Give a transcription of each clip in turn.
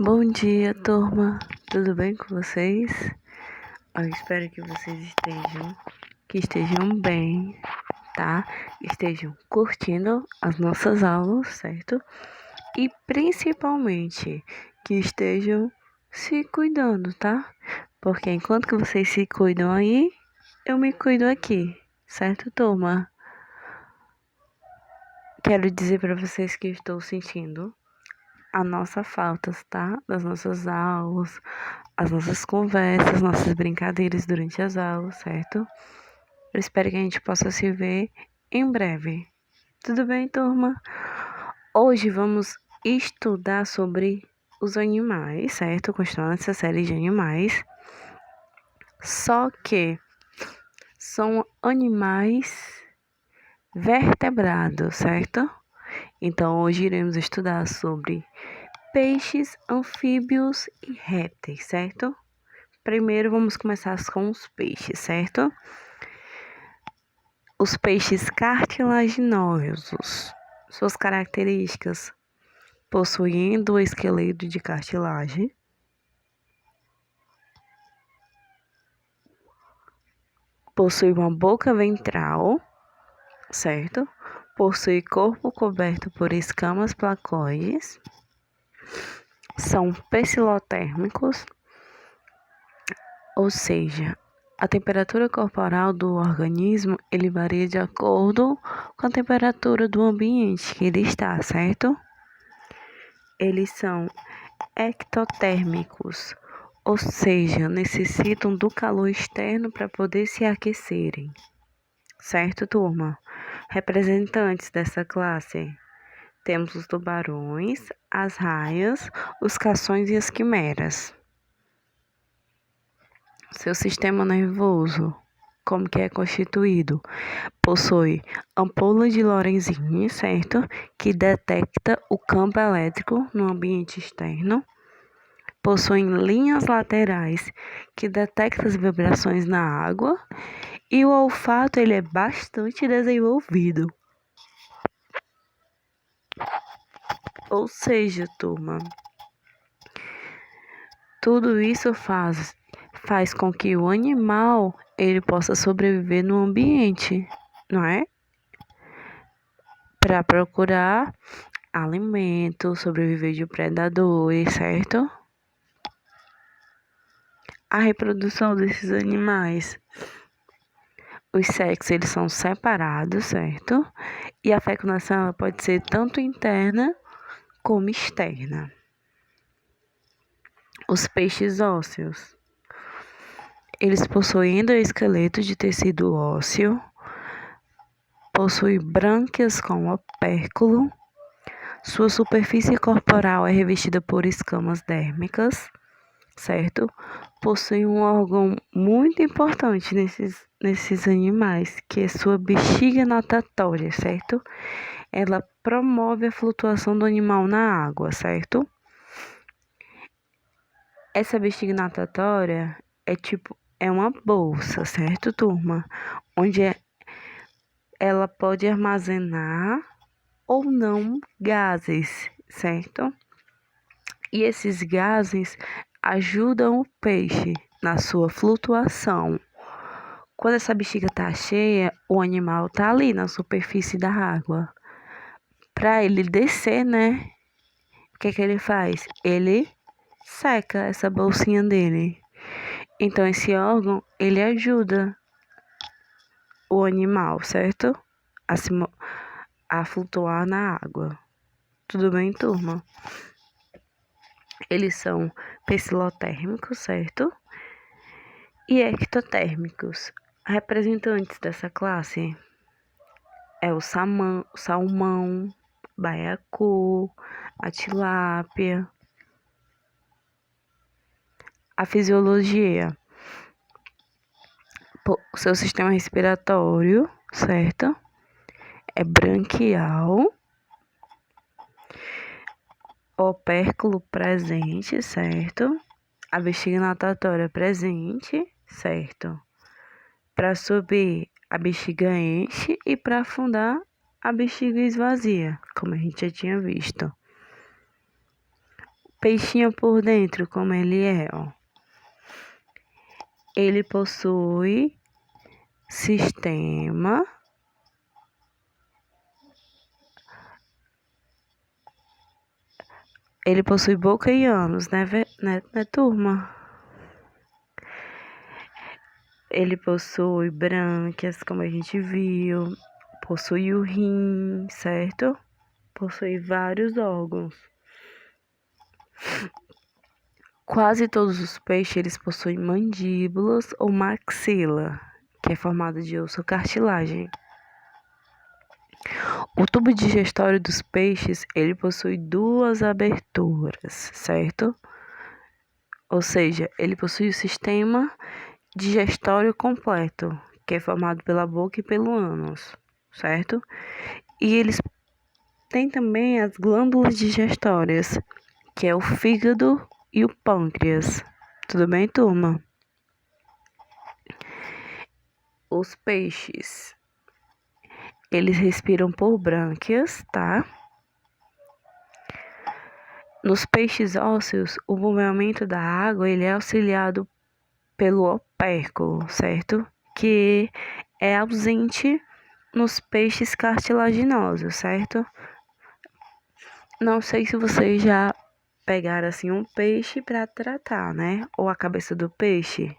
Bom dia, turma. Tudo bem com vocês? Eu espero que vocês estejam bem, tá? Estejam curtindo as nossas aulas, certo? E principalmente que estejam se cuidando, tá? Porque enquanto que vocês se cuidam aí, eu me cuido aqui, certo, turma? Quero dizer para vocês que estou sentindo a nossa falta, tá? Das nossas aulas, as nossas conversas, nossas brincadeiras durante as aulas, certo? Eu espero que a gente possa se ver em breve. Tudo bem, turma? Hoje vamos estudar sobre os animais, certo? Continuando essa série de animais. Só que são animais vertebrados, certo? Então, hoje iremos estudar sobre peixes, anfíbios e répteis, certo? Primeiro vamos começar com os peixes, certo? Os peixes cartilaginosos. Suas características: possuem endoesqueleto de cartilagem, possui uma boca ventral, certo? Possui corpo coberto por escamas placoides, são pecilotérmicos, ou seja, a temperatura corporal do organismo ele varia de acordo com a temperatura do ambiente que ele está, certo? Eles são ectotérmicos, ou seja, necessitam do calor externo para poder se aquecerem. Certo, turma? Representantes dessa classe: temos os tubarões, as raias, os cações e as quimeras. Seu sistema nervoso, como que é constituído? Possui ampola de Lorentz, certo? Que detecta o campo elétrico no ambiente externo. Possuem linhas laterais que detectam as vibrações na água. E o olfato ele é bastante desenvolvido. Ou seja, turma, tudo isso faz com que o animal ele possa sobreviver no ambiente, não é? Para procurar alimento, sobreviver de predadores, certo? A reprodução desses animais, os sexos eles são separados, certo? E a fecundação ela pode ser tanto interna como externa. Os peixes ósseos, eles possuem endoesqueleto de tecido ósseo, possuem brânquias com opérculo, sua superfície corporal é revestida por escamas dérmicas, certo? Possui um órgão muito importante nesses animais, que é sua bexiga natatória, certo? Ela promove a flutuação do animal na água, certo? Essa bexiga natatória é uma bolsa, certo, turma? Onde ela pode armazenar ou não gases, certo? E esses gases ajudam o peixe na sua flutuação. Quando essa bexiga está cheia, o animal está ali na superfície da água. Para ele descer, né? O que ele faz? Ele seca essa bolsinha dele. Então, esse órgão, ele ajuda o animal, certo? A flutuar na água. Tudo bem, turma? Eles são pecilotérmicos, certo? E ectotérmicos. Representantes dessa classe é o salmão, baiacu, a tilápia. A fisiologia. O seu sistema respiratório, certo? É branquial. Opérculo presente, certo? A bexiga natatória presente, certo? Para subir, a bexiga enche e para afundar, a bexiga esvazia, como a gente já tinha visto. peixinho por dentro, como ele é, ó. Ele possui sistema Ele possui boca e ânus, né, turma? Ele possui brânquias, como a gente viu. Possui o rim, certo? Possui vários órgãos. Quase todos os peixes eles possuem mandíbulas ou maxila, que é formada de osso ou cartilagem. O tubo digestório dos peixes, ele possui duas aberturas, certo? Ou seja, ele possui o sistema digestório completo, que é formado pela boca e pelo ânus, certo? E eles têm também as glândulas digestórias, que é o fígado e o pâncreas. Tudo bem, turma? Os peixes, eles respiram por brânquias, tá? Nos peixes ósseos, o movimento da água ele é auxiliado pelo opérculo, certo? Que é ausente nos peixes cartilaginosos, certo? Não sei se vocês já pegaram assim um peixe para tratar, né? Ou a cabeça do peixe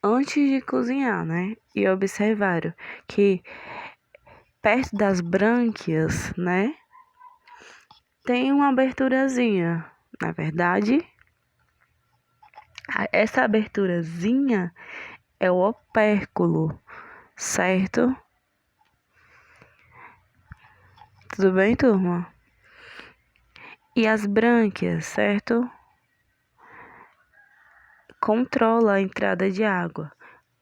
antes de cozinhar, né? E observaram que perto das brânquias, né? Tem uma aberturazinha. Na verdade, essa aberturazinha é o opérculo, certo? Tudo bem, turma? E as brânquias, certo? Controla a entrada de água.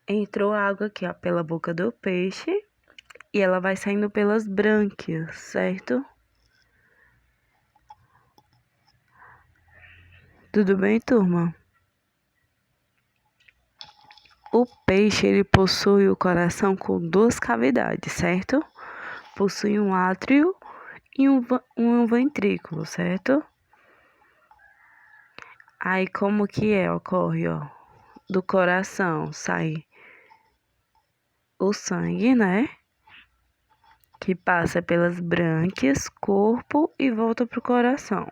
Entrou água aqui, ó, pela boca do peixe e ela vai saindo pelas brânquias, certo? Tudo bem, turma? O peixe, ele possui o coração com duas cavidades, certo? Possui um átrio e um ventrículo, certo? Aí, como que ocorre, ó? Do coração sai o sangue, né? Que passa pelas brânquias, corpo e volta pro coração.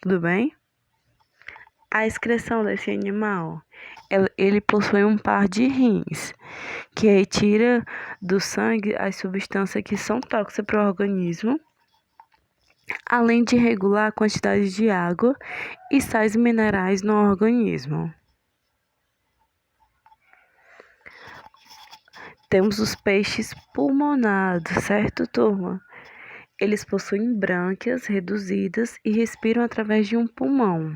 Tudo bem? A excreção desse animal, ele possui um par de rins, que retira do sangue as substâncias que são tóxicas para o organismo, além de regular a quantidade de água e sais minerais no organismo. Temos os peixes pulmonados, certo, turma? Eles possuem brânquias reduzidas e respiram através de um pulmão.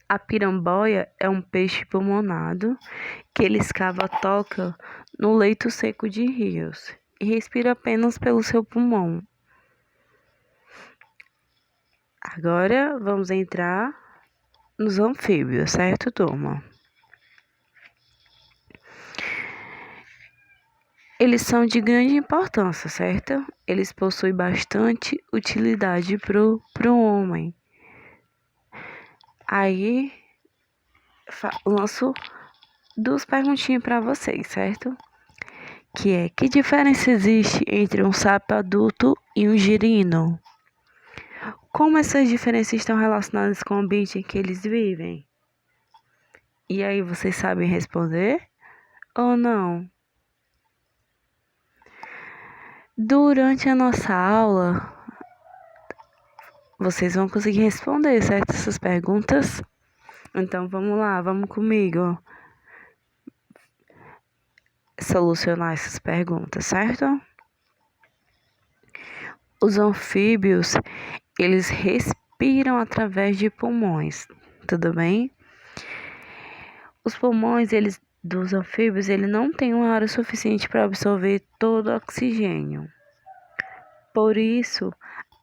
A piramboia é um peixe pulmonado que ele escava a toca no leito seco de rios e respira apenas pelo seu pulmão. Agora vamos entrar nos anfíbios, certo, turma? Eles são de grande importância, certo? Eles possuem bastante utilidade pro homem. Aí, lanço duas perguntinhas para vocês, certo? Que diferença existe entre um sapo adulto e um girino? Como essas diferenças estão relacionadas com o ambiente em que eles vivem? E aí, vocês sabem responder ou não? Durante a nossa aula, vocês vão conseguir responder, certo? Essas perguntas? Então, vamos lá, vamos comigo solucionar essas perguntas, certo? Os anfíbios, eles respiram através de pulmões, tudo bem? Os pulmões, dos anfíbios, ele não tem um ar o suficiente para absorver todo o oxigênio. Por isso,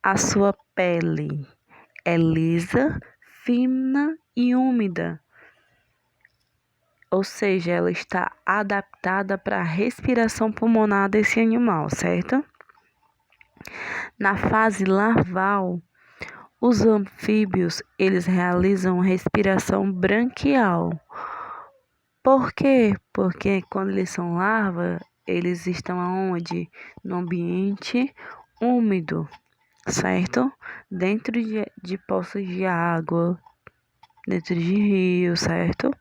a sua pele é lisa, fina e úmida. Ou seja, ela está adaptada para a respiração pulmonar desse animal, certo? Na fase larval, Os anfíbios, eles realizam respiração branquial. Por quê? Porque quando eles são larvas, eles estão aonde? No ambiente úmido, certo? Dentro de poços de água, dentro de rios, certo?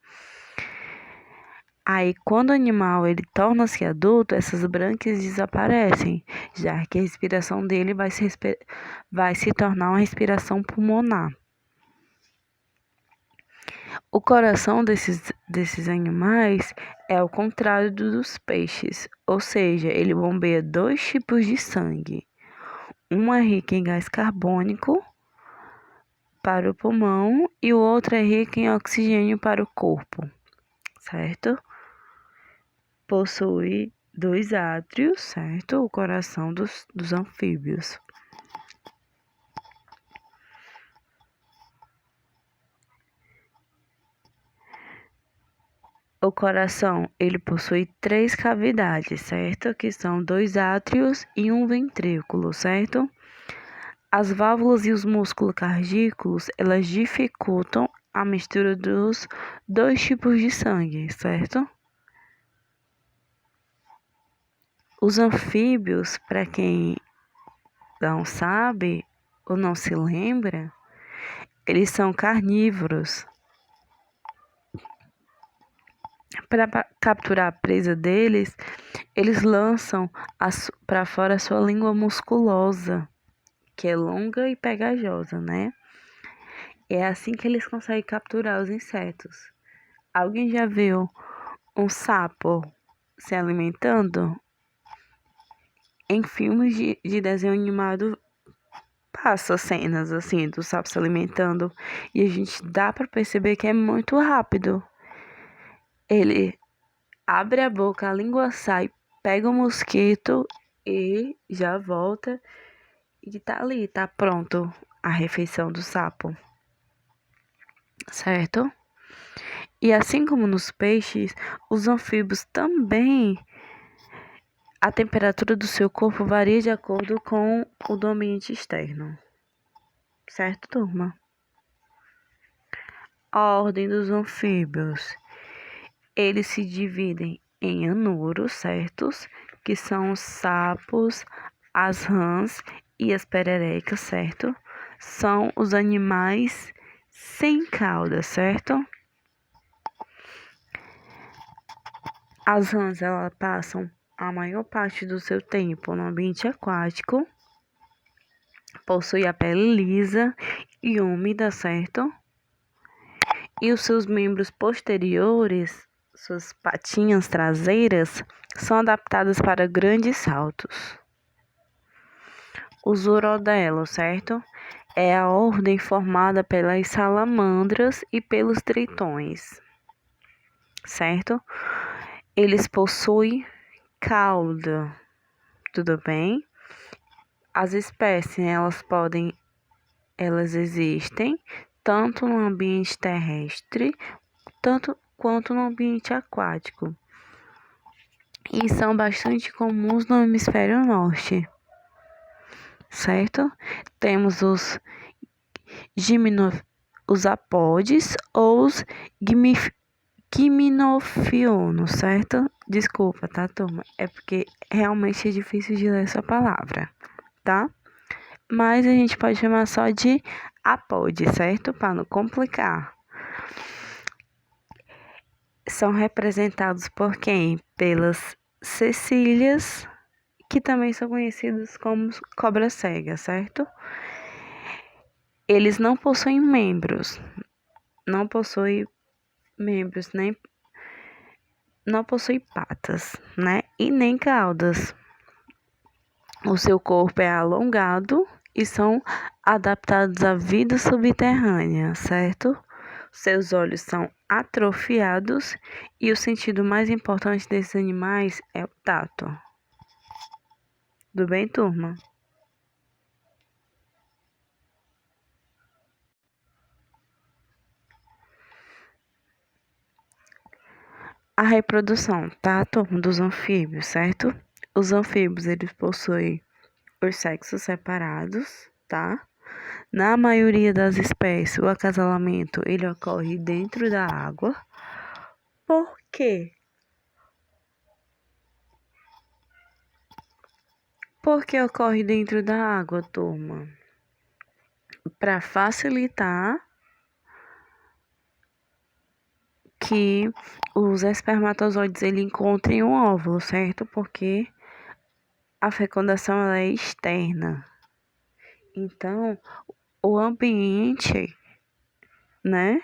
Aí, quando o animal ele torna-se adulto, essas brânquias desaparecem, já que a respiração dele vai se tornar uma respiração pulmonar. O coração desses animais é ao contrário do dos peixes, ou seja, ele bombeia 2 tipos de sangue. Um é rico em gás carbônico para o pulmão e o outro é rico em oxigênio para o corpo, certo? Possui 2 átrios, certo? O coração dos anfíbios. O coração, ele possui 3 cavidades, certo? Que são 2 átrios e um ventrículo, certo? As válvulas e os músculos cardíacos, elas dificultam a mistura dos 2 tipos de sangue, certo? Os anfíbios, para quem não sabe ou não se lembra, eles são carnívoros. Para capturar a presa deles, eles lançam para fora a sua língua musculosa, que é longa e pegajosa, né? É assim que eles conseguem capturar os insetos. Alguém já viu um sapo se alimentando? Em filmes de desenho animado, passa cenas assim do sapo se alimentando e a gente dá para perceber que é muito rápido. Ele abre a boca, a língua sai, pega o mosquito e já volta e tá ali, tá pronto a refeição do sapo, certo? E assim como nos peixes, os anfíbios também, a temperatura do seu corpo varia de acordo com o do ambiente externo, certo, turma? A ordem dos anfíbios. Eles se dividem em anuros, certos? Que são os sapos, as rãs e as pererecas, certo? São os animais sem cauda, certo? As rãs, elas passam a maior parte do seu tempo no ambiente aquático, possui a pele lisa e úmida, certo? E os seus membros posteriores, suas patinhas traseiras, são adaptadas para grandes saltos. Os urodelos, certo? É a ordem formada pelas salamandras e pelos tritões, certo? Eles possuem cauda, tudo bem? As espécies, elas existem tanto no ambiente terrestre, tanto quanto no ambiente aquático. E são bastante comuns no hemisfério norte, certo? Temos os apódes ou os gimnofionos, certo? Desculpa, tá, turma? É porque realmente é difícil de ler essa palavra, tá? Mas a gente pode chamar só de apode, certo? Para não complicar. São representados por quem? Pelas cecílias, que também são conhecidos como cobra cega, certo? Eles não possuem membros, nem não possuem patas, né? E nem caudas. O seu corpo é alongado e são adaptados à vida subterrânea, certo? Seus olhos são atrofiados e o sentido mais importante desses animais é o tato. Tudo bem, turma? A reprodução, tá, turma, dos anfíbios, certo? Os anfíbios, eles possuem os sexos separados, tá? Na maioria das espécies, o acasalamento ele ocorre dentro da água. Por quê? Por que ocorre dentro da água, turma? Para facilitar que os espermatozoides ele encontrem um óvulo, certo? Porque a fecundação ela é externa. Então, o ambiente, né?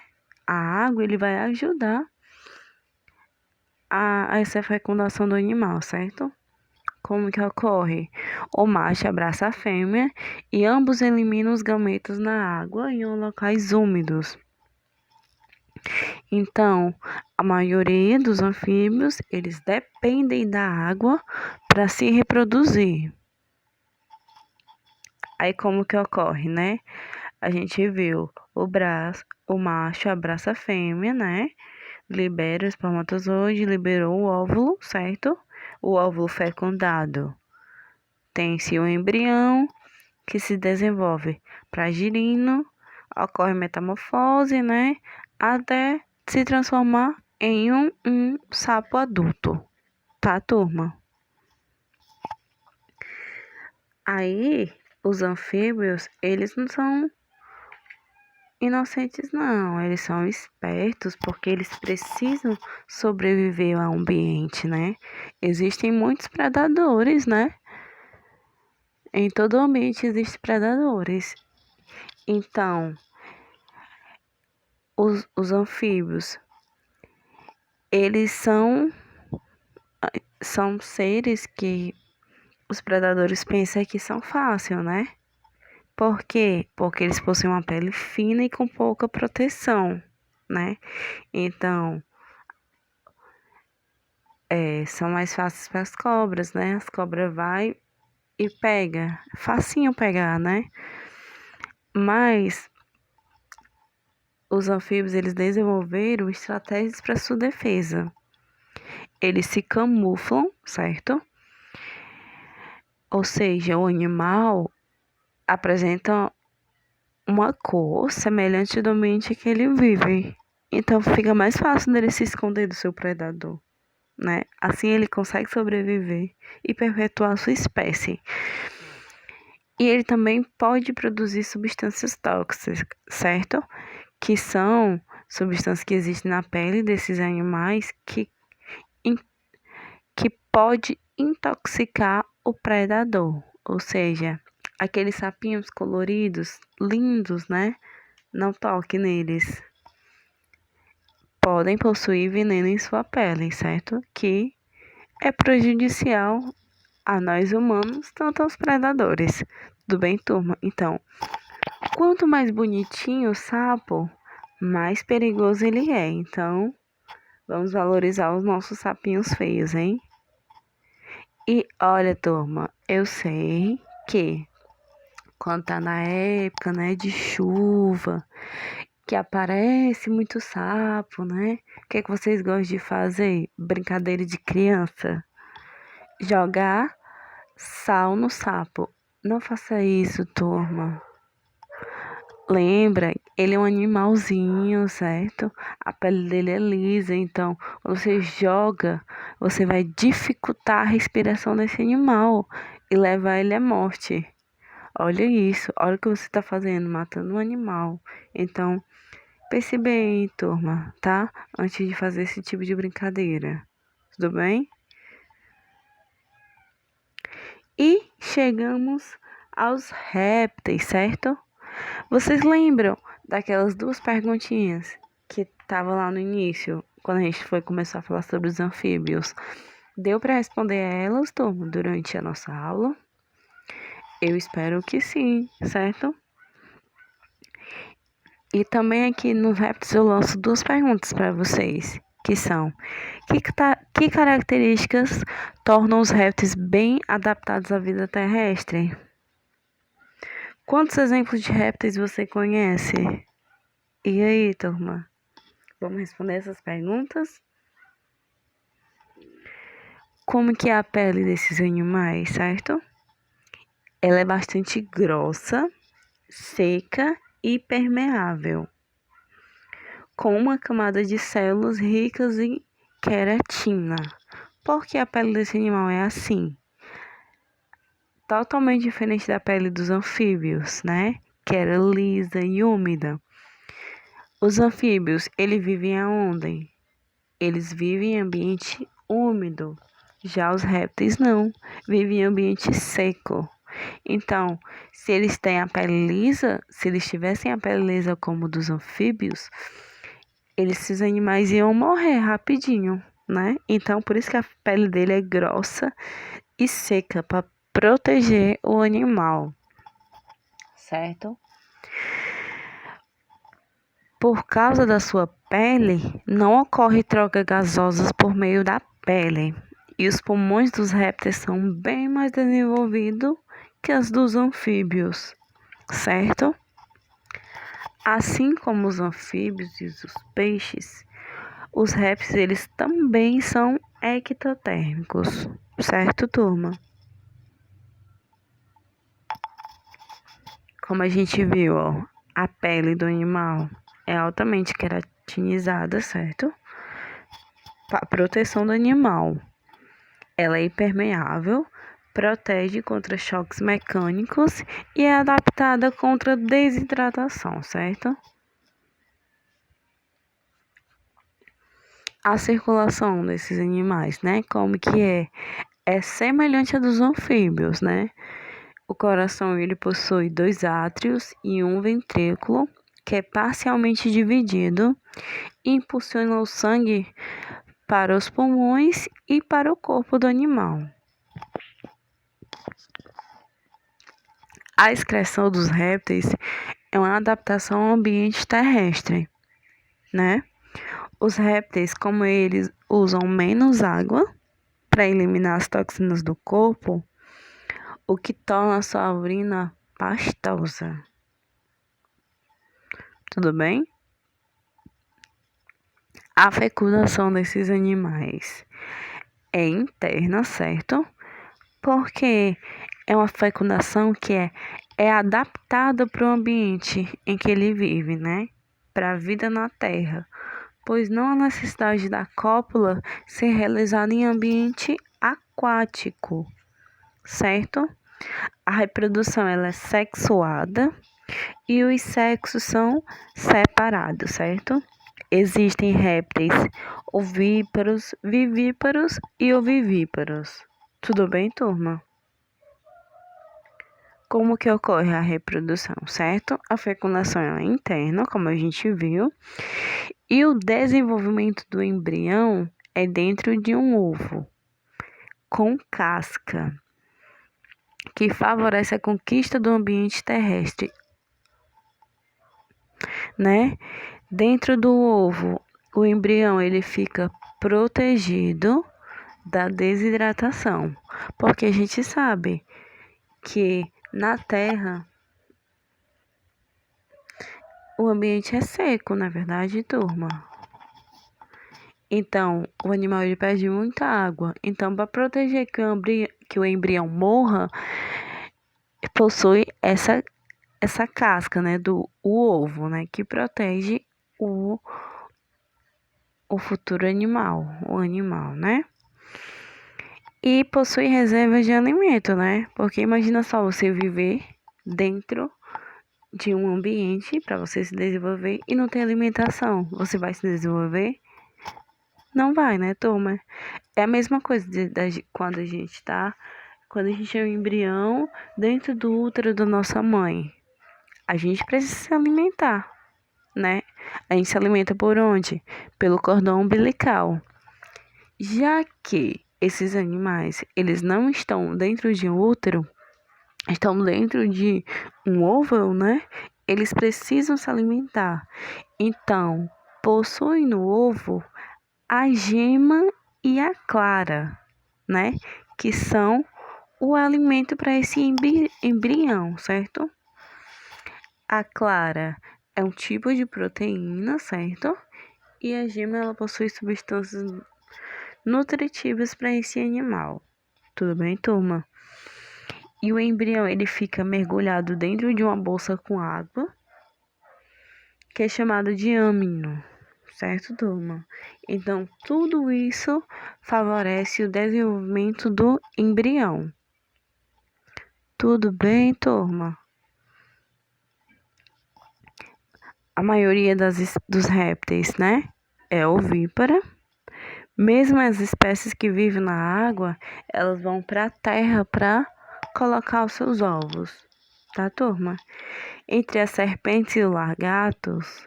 A água ele vai ajudar a essa fecundação do animal, certo? Como que ocorre? O macho abraça a fêmea e ambos eliminam os gametos na água em locais úmidos. Então, a maioria dos anfíbios, eles dependem da água para se reproduzir. Aí como que ocorre, né? A gente viu o macho abraça a fêmea, né? Libera o espermatozoide, liberou o óvulo, certo? O óvulo fecundado tem-se o embrião que se desenvolve para girino, ocorre metamorfose, né? Até se transformar em um sapo adulto, tá, turma? Aí, os anfíbios, eles não são inocentes, não. Eles são espertos porque eles precisam sobreviver ao ambiente, né? Existem muitos predadores, né? Em todo ambiente existem predadores. Então, os anfíbios, eles são seres que os predadores pensam que são fáceis, né? Por quê? Porque eles possuem uma pele fina e com pouca proteção, né? Então, são mais fáceis para as cobras, né? As cobras vai e pega, facinho pegar, né? Mas os anfíbios eles desenvolveram estratégias para sua defesa. Eles se camuflam, certo? Ou seja, o animal apresenta uma cor semelhante do ambiente que ele vive. Então fica mais fácil dele se esconder do seu predador, né? Assim ele consegue sobreviver e perpetuar a sua espécie. E ele também pode produzir substâncias tóxicas, certo? Que são substâncias que existem na pele desses animais que pode intoxicar o predador. Ou seja, aqueles sapinhos coloridos, lindos, né? Não toque neles. Podem possuir veneno em sua pele, certo? Que é prejudicial a nós humanos, tanto aos predadores. Tudo bem, turma? Então, quanto mais bonitinho o sapo, mais perigoso ele é. Então, vamos valorizar os nossos sapinhos feios, hein? E olha, turma, eu sei que quando tá na época, né, de chuva, que aparece muito sapo, né? O que é que vocês gostam de fazer? Brincadeira de criança? Jogar sal no sapo. Não faça isso, turma. Lembra, ele é um animalzinho, certo? A pele dele é lisa, então quando você joga, você vai dificultar a respiração desse animal e levar ele à morte. Olha isso, olha o que você está fazendo, matando um animal. Então, pense bem, turma, tá? Antes de fazer esse tipo de brincadeira. Tudo bem? E chegamos aos répteis, certo? Vocês lembram daquelas duas perguntinhas que estavam lá no início, quando a gente foi começar a falar sobre os anfíbios? Deu para responder a elas, turma, durante a nossa aula? Eu espero que sim, certo? E também aqui nos répteis eu lanço duas perguntas para vocês, que são: que características tornam os répteis bem adaptados à vida terrestre? Quantos exemplos de répteis você conhece? E aí, turma? Vamos responder essas perguntas? Como que é a pele desses animais, certo? Ela é bastante grossa, seca e permeável, com uma camada de células ricas em queratina. Por que a pele desse animal é assim? Totalmente diferente da pele dos anfíbios, né? Que era lisa e úmida. Os anfíbios, eles vivem aonde? Eles vivem em ambiente úmido. Já os répteis não, vivem em ambiente seco. Então, se eles têm a pele lisa, se eles tivessem a pele lisa como dos anfíbios, esses animais iam morrer rapidinho, né? Então, por isso que a pele dele é grossa e seca para proteger o animal, certo? Por causa da sua pele, não ocorre troca gasosa por meio da pele. E os pulmões dos répteis são bem mais desenvolvidos que os dos anfíbios, certo? Assim como os anfíbios e os peixes, os répteis eles também são ectotérmicos, certo, turma? Como a gente viu, ó, a pele do animal é altamente queratinizada, certo? Para proteção do animal. Ela é impermeável, protege contra choques mecânicos e é adaptada contra desidratação, certo? A circulação desses animais, né? Como que é? É semelhante à dos anfíbios, né? O coração ele possui 2 átrios e um ventrículo, que é parcialmente dividido, e impulsiona o sangue para os pulmões e para o corpo do animal. A excreção dos répteis é uma adaptação ao ambiente terrestre, né? Os répteis, como eles usam menos água para eliminar as toxinas do corpo, o que torna a sua urina pastosa. Tudo bem? A fecundação desses animais é interna, certo? Porque é uma fecundação que é adaptada para o ambiente em que ele vive, né? Para a vida na Terra, pois não há necessidade da cópula ser realizada em ambiente aquático, certo? A reprodução ela é sexuada e os sexos são separados, certo? Existem répteis ovíparos, vivíparos e ovivíparos. Tudo bem, turma? Como que ocorre a reprodução, certo? A fecundação é interna, como a gente viu, e o desenvolvimento do embrião é dentro de um ovo com casca, que favorece a conquista do ambiente terrestre, né? Dentro do ovo, o embrião ele fica protegido da desidratação, porque a gente sabe que na Terra o ambiente é seco, na verdade, turma. Então, o animal ele perde muita água. Então, para proteger que o embrião morra, possui essa casca, né, o ovo, né, que protege o, o futuro animal, o animal, né? E possui reservas de alimento, né? Porque imagina só você viver dentro de um ambiente para você se desenvolver e não ter alimentação. Você vai se desenvolver? Não vai, né, turma? É a mesma coisa quando quando a gente é um embrião dentro do útero da nossa mãe. A gente precisa se alimentar, né? A gente se alimenta por onde? Pelo cordão umbilical. Já que esses animais, eles não estão dentro de um útero, estão dentro de um óvulo, né? Eles precisam se alimentar. Então, possuem no ovo a gema e a clara, né? Que são o alimento para esse embrião, certo? A clara é um tipo de proteína, certo? E a gema ela possui substâncias nutritivas para esse animal. Tudo bem, turma? E o embrião, ele fica mergulhado dentro de uma bolsa com água, que é chamada de âmino, certo, turma? Então, tudo isso favorece o desenvolvimento do embrião. Tudo bem, turma? A maioria dos répteis, né, é ovípara. Mesmo as espécies que vivem na água, elas vão para a terra para colocar os seus ovos, tá, turma? Entre as serpentes e os lagartos,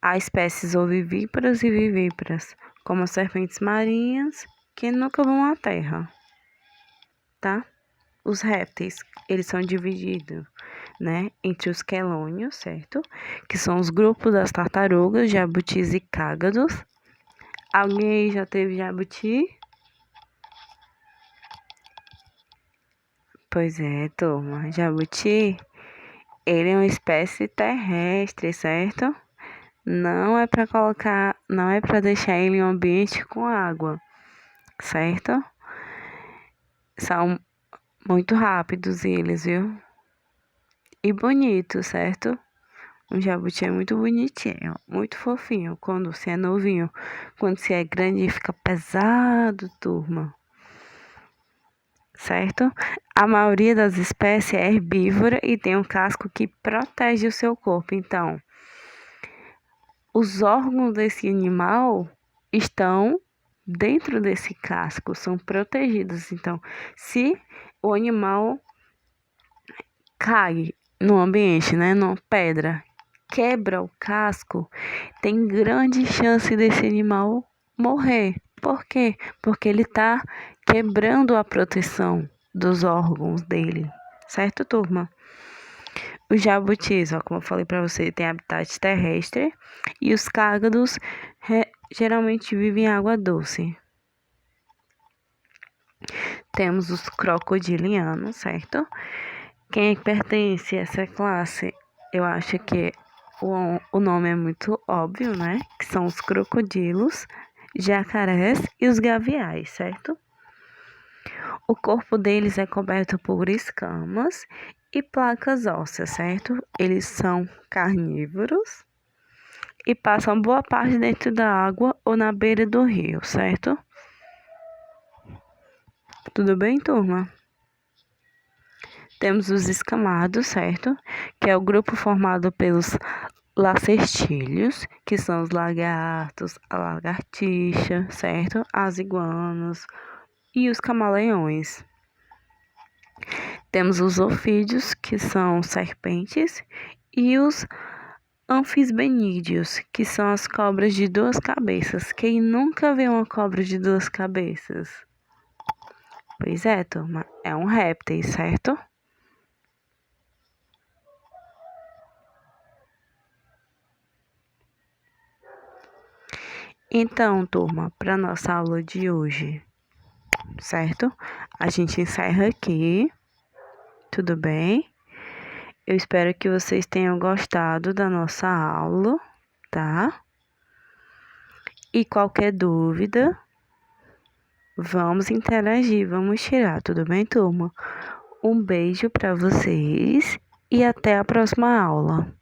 há espécies ovivíparas e vivíparas, como as serpentes marinhas, que nunca vão à terra, tá? Os répteis, eles são divididos, né, entre os quelônios, certo? Que são os grupos das tartarugas, jabutis e cágados. Alguém aí já teve jabuti? Pois é, turma. Jabuti, ele é uma espécie terrestre, certo? Não é para colocar, não é para deixar ele em um ambiente com água, certo? São muito rápidos eles, viu? E bonitos, certo? Um jabuti é muito bonitinho, muito fofinho quando você é novinho. Quando você é grande, fica pesado, turma. Certo? A maioria das espécies é herbívora e tem um casco que protege o seu corpo. Então, os órgãos desse animal estão dentro desse casco, são protegidos. Então, se o animal cai no ambiente, né, numa pedra, quebra o casco, tem grande chance desse animal morrer. Por quê? Porque ele está quebrando a proteção dos órgãos dele, certo, turma? Os jabutis, ó, como eu falei para você, tem habitat terrestre e os cágados geralmente vivem em água doce. Temos os crocodilianos, certo? Quem pertence a essa classe, eu acho que o nome é muito óbvio, né? Que são os crocodilos, jacarés e os gaviais, certo? O corpo deles é coberto por escamas e placas ósseas, certo? Eles são carnívoros e passam boa parte dentro da água ou na beira do rio, certo? Tudo bem, turma? Temos os escamados, certo? Que é o grupo formado pelos lacertílios, que são os lagartos, a lagartixa, certo? As iguanas e os camaleões. Temos os ofídeos, que são serpentes, e os anfisbenídeos, que são as cobras de duas cabeças. Quem nunca viu uma cobra de duas cabeças? Pois é, turma, é um réptil, certo? Então, turma, para nossa aula de hoje, certo? A gente encerra aqui, tudo bem? Eu espero que vocês tenham gostado da nossa aula, tá? E qualquer dúvida, vamos interagir, vamos tirar, tudo bem, turma? Um beijo para vocês e até a próxima aula.